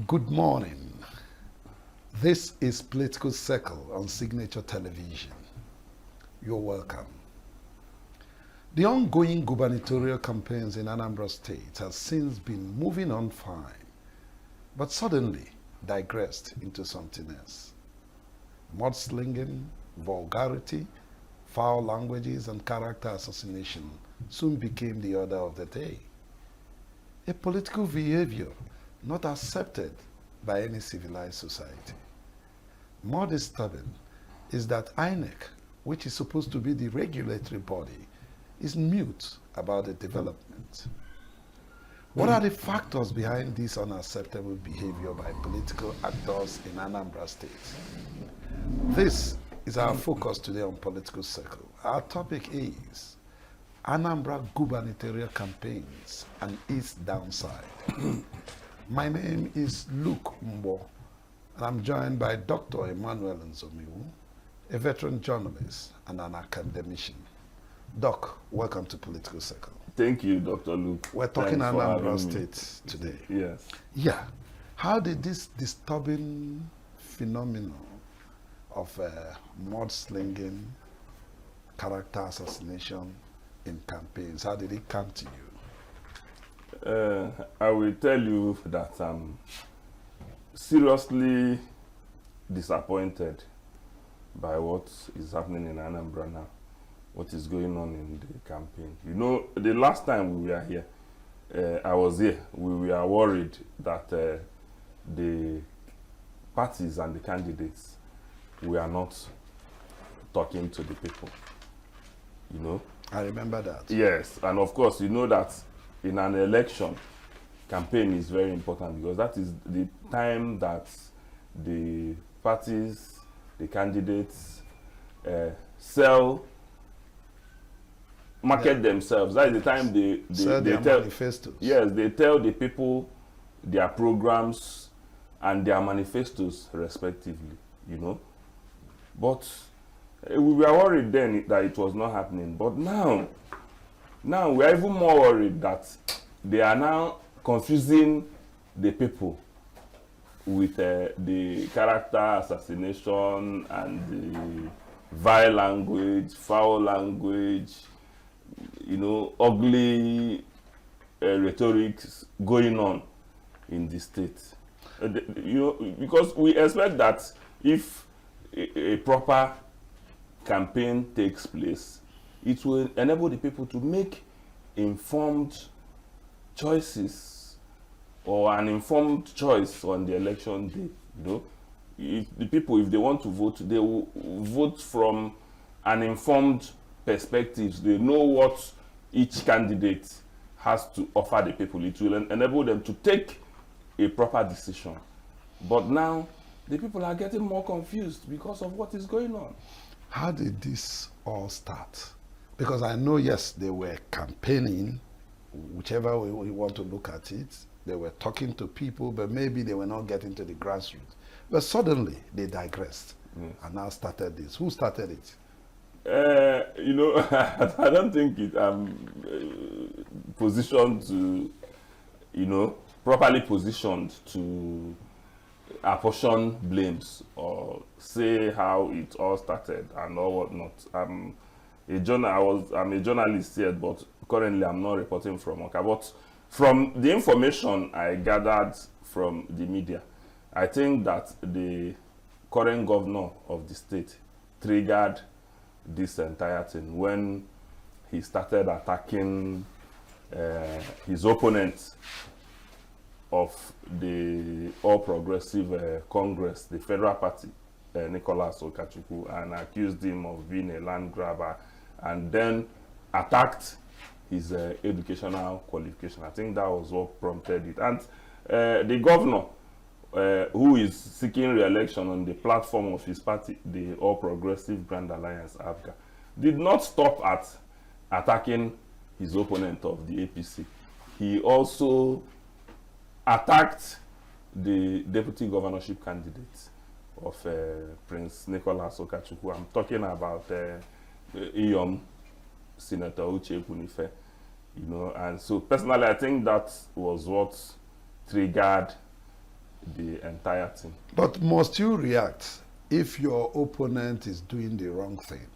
Good morning. This is Political Circle on Signature Television. You're welcome. The ongoing gubernatorial campaigns in Anambra State has since been moving on fine, but suddenly digressed into something else. Mudslinging, vulgarity, foul languages, and character assassination soon became the order of the day. A political behavior not accepted by any civilized society. More disturbing is that INEC, which is supposed to be the regulatory body, is mute about the development. What are the factors behind this unacceptable behavior by political actors in Anambra State? This is our focus today on Political Circle. Our topic is Anambra gubernatorial campaigns and its downside. My name is Luke Mbo, and I'm joined by Dr. Emmanuel Nzomiwu, a veteran journalist and an academician. Doc, welcome to Political Circle. Thank you, Dr. Luke. We're talking Anambra State today. Yes. Yeah. How did this disturbing phenomenon of mudslinging, character assassination in campaigns, how did it come to you? I will tell you that I'm seriously disappointed by what is happening in Anambra now, what is going on in the campaign. You know, the last time we were here, I was here, we were worried that the parties and the candidates were not talking to the people, you know. I remember that. Yes, and of course, you know that in an election, campaign is very important because that is the time that the parties, the candidates market themselves. That is the time they tell manifestos. Yes, they tell the people their programs and their manifestos respectively, you know. But we were worried then that it was not happening. But now we are even more worried that they are now confusing the people with the character assassination and the vile language, foul language, you know, ugly rhetorics going on in the state. You know, because we expect that if a proper campaign takes place, it will enable the people to make informed choices or an informed choice on the election day. You know, if the people, if they want to vote, they will vote from an informed perspective. They know what each candidate has to offer the people. It will enable them to take a proper decision. But now, the people are getting more confused because of what is going on. How did this all start? Because I know, yes, they were campaigning, whichever way we want to look at it. They were talking to people, but maybe they were not getting to the grassroots. But suddenly, they digressed and now started this. Who started it? You know, I don't think I'm positioned to, you know, properly positioned to apportion blames or say how it all started and all whatnot. I'm a journalist here, but currently I'm not reporting from Oka. But from the information I gathered from the media, I think that the current governor of the state triggered this entire thing when he started attacking his opponents of the All Progressive Congress, the federal party, Nicholas Okachukwu, and accused him of being a land grabber, and then attacked his educational qualification. I think that was what prompted it. And the governor, who is seeking re-election on the platform of his party, the All Progressive Grand Alliance, APGA, did not stop at attacking his opponent of the APC. He also attacked the deputy governorship candidate of Prince Nicholas Okachukwu. I'm talking about Iyom, Senator Uche Kunife, you know. And so personally, I think that was what triggered the entire thing. But must you react if your opponent is doing the wrong thing?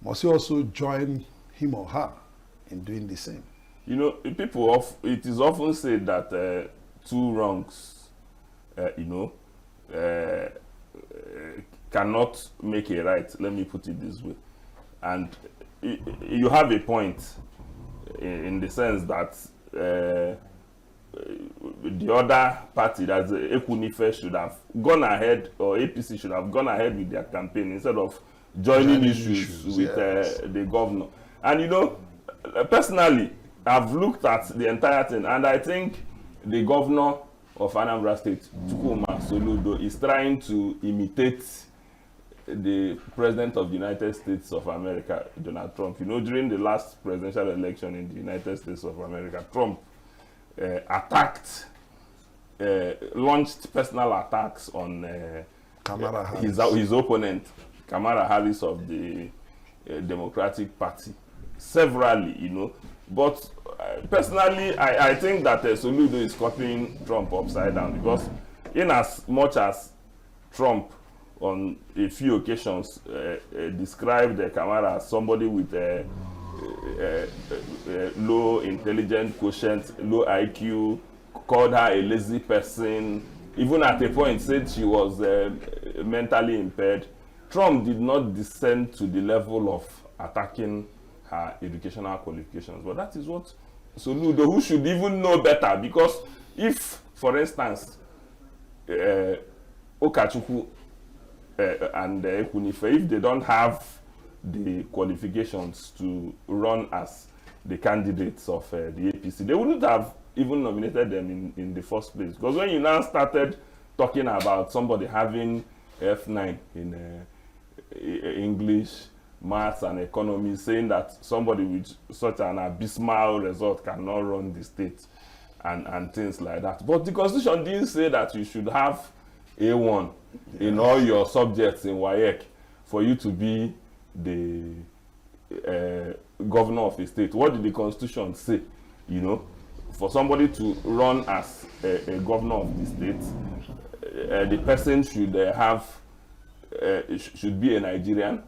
Must you also join him or her in doing the same? You know, it is often said that two wrongs, cannot make a right. Let me put it this way. And you have a point in the sense that the other party, that's Ekunife, should have gone ahead, or APC should have gone ahead with their campaign instead of joining issues with yes. The governor. And you know, personally, I've looked at the entire thing, and I think the governor of Anambra State, Chukwuma Soludo, is trying to imitate the president of the United States of America, Donald Trump. You know, during the last presidential election in the United States of America, Trump launched personal attacks on his opponent, Kamala Harris of the Democratic Party, severally, you know. But personally, I think that Soludo is copying Trump upside down, because in as much as Trump on a few occasions described Kamala as somebody with low intelligence quotient, low IQ, called her a lazy person, even at a point said she was mentally impaired, Trump did not descend to the level of attacking her educational qualifications. But that is what Soludo, who should even know better, because if, for instance, Okachukwu and Ekunife, if they don't have the qualifications to run as the candidates of the APC, they wouldn't have even nominated them in the first place. Because when you now started talking about somebody having F9 in English, maths, and economy, saying that somebody with such an abysmal result cannot run the state and things like that. But the Constitution didn't say that you should have A1 in all your subjects in WAEC for you to be the governor of a state. What did the Constitution say? You know, for somebody to run as a governor of the state, the person should should be a Nigerian.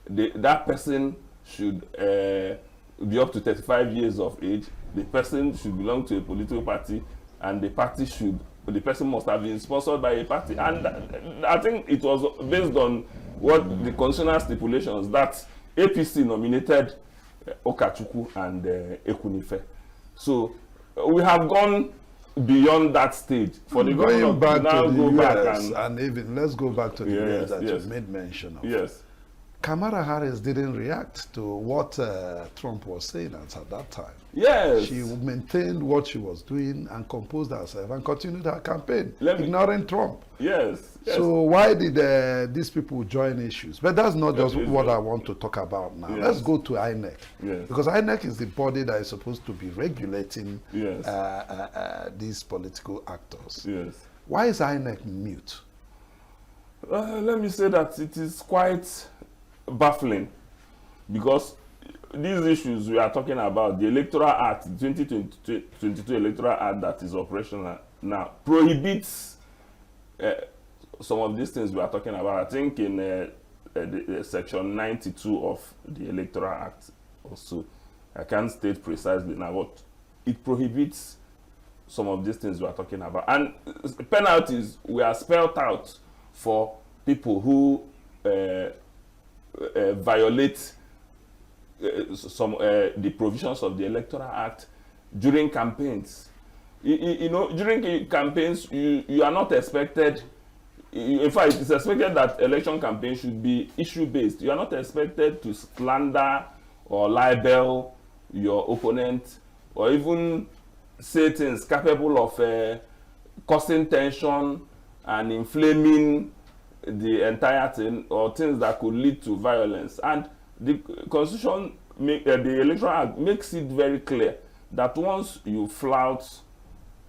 That person should be up to 35 years of age. The person should belong to a political party, and the person must have been sponsored by a party. And I think it was based on what the constitutional stipulations that APC nominated Okachukwu and Ekunife. So we have gone beyond that stage. For the government to now go back and even let's go back to the years that you made mention of. Yes. Kamala Harris didn't react to what Trump was saying at that time. Yes. She maintained what she was doing and composed herself and continued her campaign, ignoring Trump. Yes. So why did these people join issues? But that's not just what I want to talk about now. Let's go to INEC. Yes. Because INEC is the body that is supposed to be regulating these political actors. Yes. Why is INEC mute? Let me say that it is quite baffling, because these issues we are talking about, the Electoral Act, 2022 Electoral Act that is operational now, prohibits some of these things we are talking about. I think in the section 92 of the Electoral Act also, I can't state precisely now, but it prohibits some of these things we are talking about. And penalties were spelled out for people who violate the provisions of the Electoral Act during campaigns. You know, during campaigns, you are not expected. In fact, it's expected that election campaigns should be issue-based. You are not expected to slander or libel your opponent, or even say things capable of causing tension and inflaming the entire thing, or things that could lead to violence. And the Constitution, the Electoral Act, makes it very clear that once you flout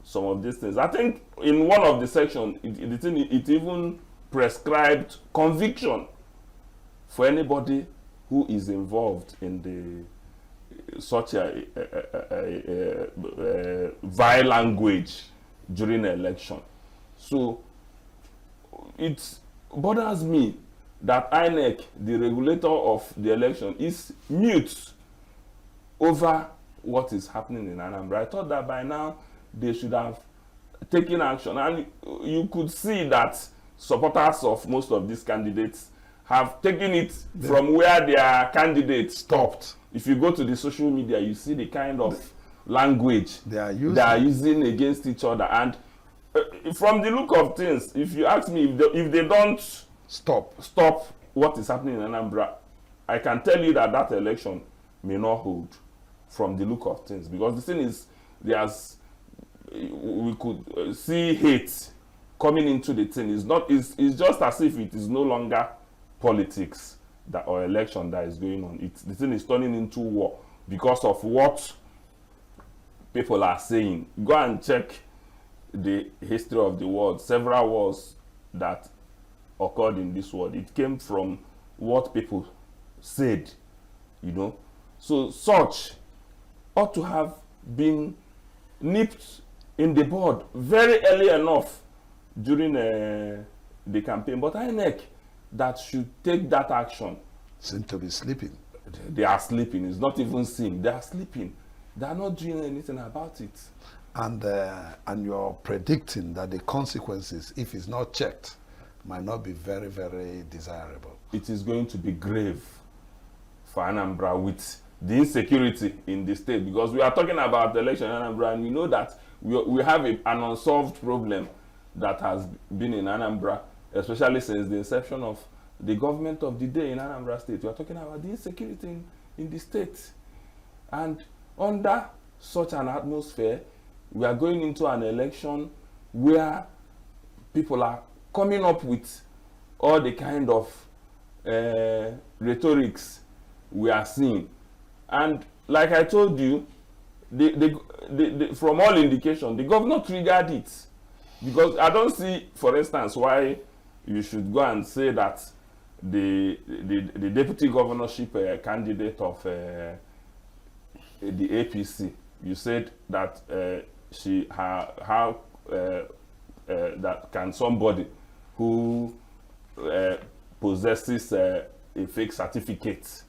some of these things, I think in one of the sections, it even prescribed conviction for anybody who is involved in such a vile language during an election. So it bothers me that INEC, the regulator of the election, is mute over what is happening in Anambra. I thought that by now they should have taken action, and you could see that supporters of most of these candidates have taken it from where their candidates stopped. If you go to the social media, you see the kind of language they are using against each other. And from the look of things, if you ask me, if they don't stop what is happening in Anambra, I can tell you that that election may not hold from the look of things. Because the thing is, we could see hate coming into the thing. It's just as if it is no longer politics or election that is going on. The thing is turning into war because of what people are saying. Go and check the history of the world. Several wars that occurred in this world, it came from what people said, So such ought to have been nipped in the bud very early enough during the campaign. But INEC that should take that action seem to be sleeping. They are sleeping. It's not even seen. They are sleeping. They are not doing anything about it. And you're predicting that the consequences, if it's not checked, might not be very, very desirable. It is going to be grave for Anambra with the insecurity in the state, because we are talking about the election in Anambra, and we know that we have an unsolved problem that has been in Anambra, especially since the inception of the government of the day in Anambra State. We are talking about the insecurity in the state. And under such an atmosphere, we are going into an election where people are coming up with all the kind of rhetorics we are seeing. And like I told you, from all indication, the governor triggered it. Because I don't see, for instance, why you should go and say that the deputy governorship candidate of the APC, you said that that can somebody who possesses a fake certificate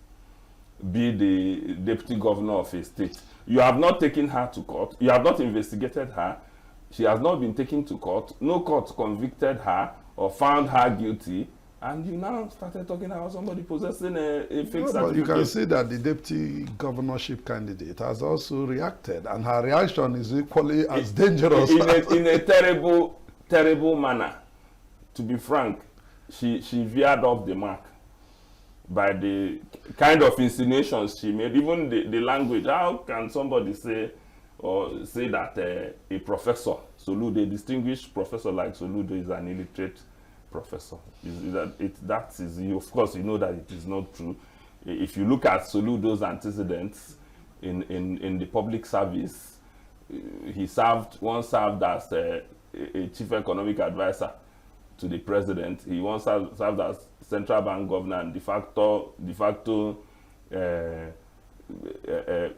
be the deputy governor of a state. You have not taken her to court. You have not investigated her. She has not been taken to court. No court convicted her or found her guilty. And you now started talking about somebody possessing a fake certificate. But you can see that the deputy governorship candidate has also reacted, and her reaction is equally as dangerous. In a terrible, terrible manner. To be frank, she veered off the mark by the kind of insinuations she made. Even the language. How can somebody say that a professor, Soludo, a distinguished professor like Soludo, is an illiterate professor? Of course, you know that it is not true. If you look at Soludo's antecedents in the public service, he once served as a chief economic advisor to the president. He once served as central bank governor and de facto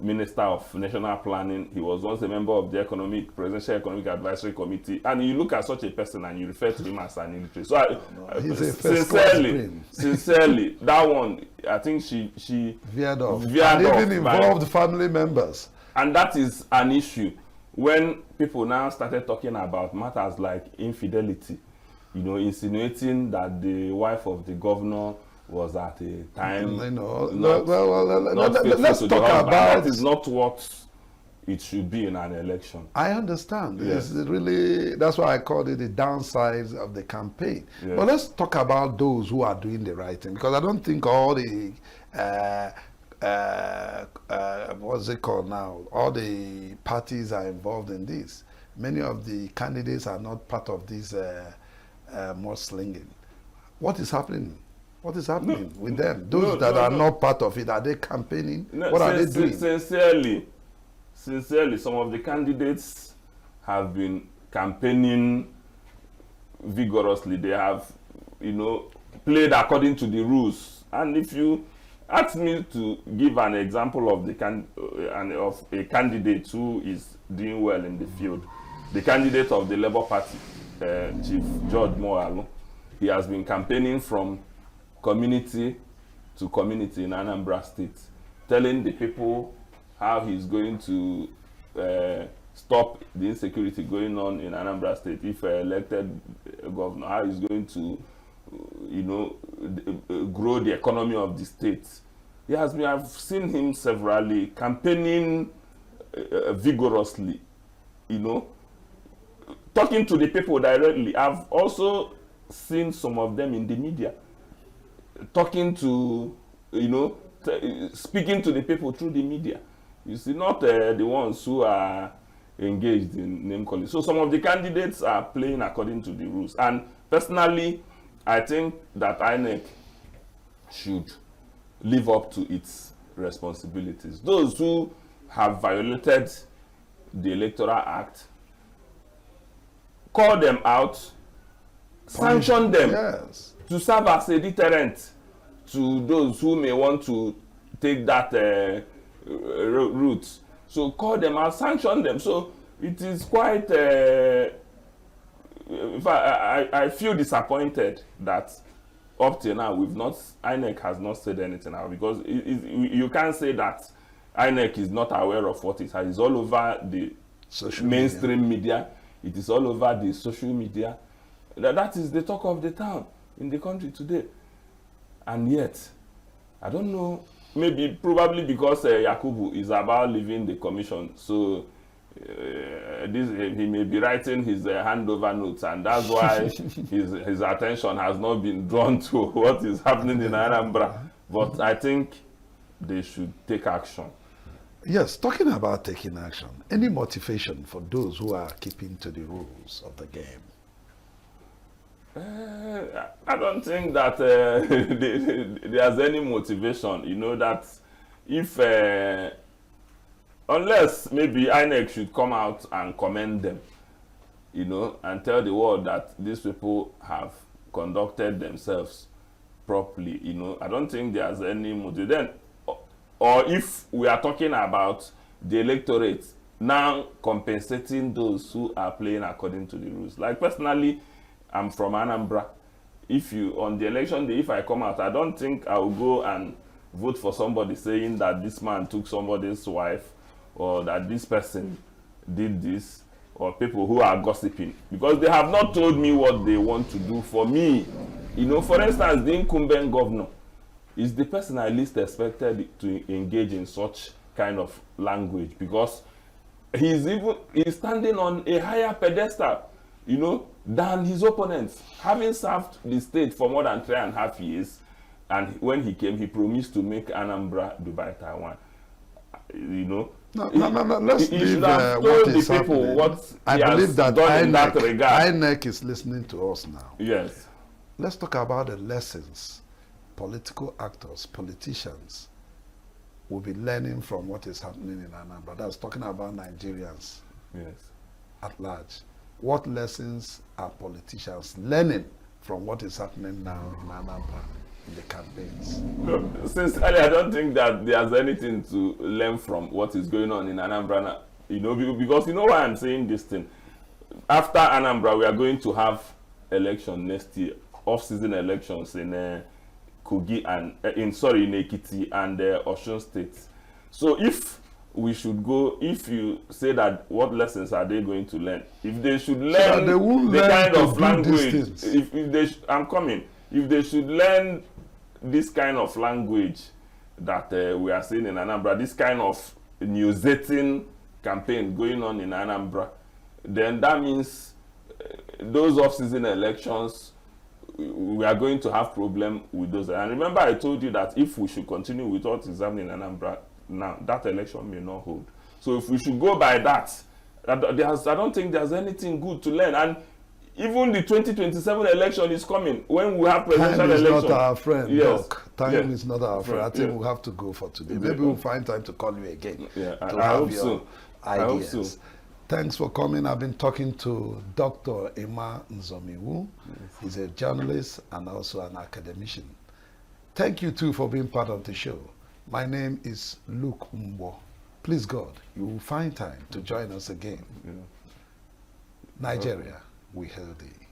Minister of National Planning. He was once a member of the Presidential Economic Advisory Committee. And you look at such a person and you refer to him as an illiterate. So he's a sincerely, that one, I think she veered off. And even involved family members. And that is an issue. When people now started talking about matters like infidelity, insinuating that the wife of the governor was at a time let's talk about that is not what it should be in an election. I understand. Yes. It's really, that's why I called it the downsides of the campaign. Yes. But let's talk about those who are doing the right thing, because I don't think all the what's it called now? All the parties are involved in this. Many of the candidates are not part of this mudslinging. What is happening? What is happening with them? Those that are not part of it, are they campaigning? What are they doing? Sincerely, some of the candidates have been campaigning vigorously. They have, played according to the rules. And if you ask me to give an example of of a candidate who is doing well in the field, the candidate of the Labour Party, Chief George Moalo, he has been campaigning from community to community in Anambra State, telling the people how he's going to stop the insecurity going on in Anambra State if elected governor, how he's going to, grow the economy of the state. I've seen him severally campaigning vigorously, talking to the people directly. I've also seen some of them in the media, talking to, speaking to the people through the media. You see, not the ones who are engaged in name calling. So some of the candidates are playing according to the rules. And personally, I think that INEC should live up to its responsibilities. Those who have violated the Electoral Act, call them out, sanction them, yes, to serve as a deterrent to those who may want to take that route. So call them out, sanction them. So it is quite, I feel disappointed that up till now INEC has not said anything now, because you can't say that INEC is not aware of what it has. It's all over the mainstream media. It is all over the social media. That is the talk of the town in the country today. And yet, I don't know, probably because Yakubu is about leaving the commission, so he may be writing his handover notes, and that's why his attention has not been drawn to what is happening in Anambra. But I think they should take action. Yes, talking about taking action, any motivation for those who are keeping to the rules of the game? I don't think that there's any motivation, that if, unless maybe INEC should come out and commend them, and tell the world that these people have conducted themselves properly, I don't think there's any motive. Then, or if we are talking about the electorate now compensating those who are playing according to the rules. Like personally, I'm from Anambra. On the election day, if I come out, I don't think I will go and vote for somebody saying that this man took somebody's wife, or that this person did this, or people who are gossiping, because they have not told me what they want to do for me. For instance, the incumbent governor is the person I least expected to engage in such kind of language, because he's standing on a higher pedestal, than his opponents, having served the state for more than 3.5 years. And when he came, he promised to make Anambra Dubai Taiwan. No, let's leave what is happening. I believe that INEC is listening to us now. Yes. Let's talk about the lessons political actors, politicians will be learning from what is happening in Anambra. That's talking about Nigerians, yes, at large. What lessons are politicians learning from what is happening now in Anambra in the campaigns? No, sincerely, I don't think that there's anything to learn from what is going on in Anambra now. Because why I'm saying this thing. After Anambra, we are going to have election next year, off-season elections in Kogi and in Ekiti and Osun State. So if we should go, if you say that, what lessons are they going to learn? If they should learn the kind of language, if they should learn this kind of language that we are seeing in Anambra, this kind of newszetting campaign going on in Anambra, then that means those off-season elections, we are going to have problem with those. And remember, I told you that if we should continue with what is happening in Anambra now, that election may not hold. So if we should go by that, I don't think there's anything good to learn. And even the 2027 election is coming, when we have presidential election. Time is not our friend, yes. Doc. Time is not our friend. I think we'll have to go for today. Maybe we'll find time to call you again. Yeah, to I have hope your so. ideas. I hope so. Thanks for coming. I've been talking to Dr. Emma Nzomiwu. He's a journalist and also an academician. Thank you too for being part of the show. My name is Luke Mbo. Please God, you will find time to join us again. Yeah. Nigeria, we hail thee.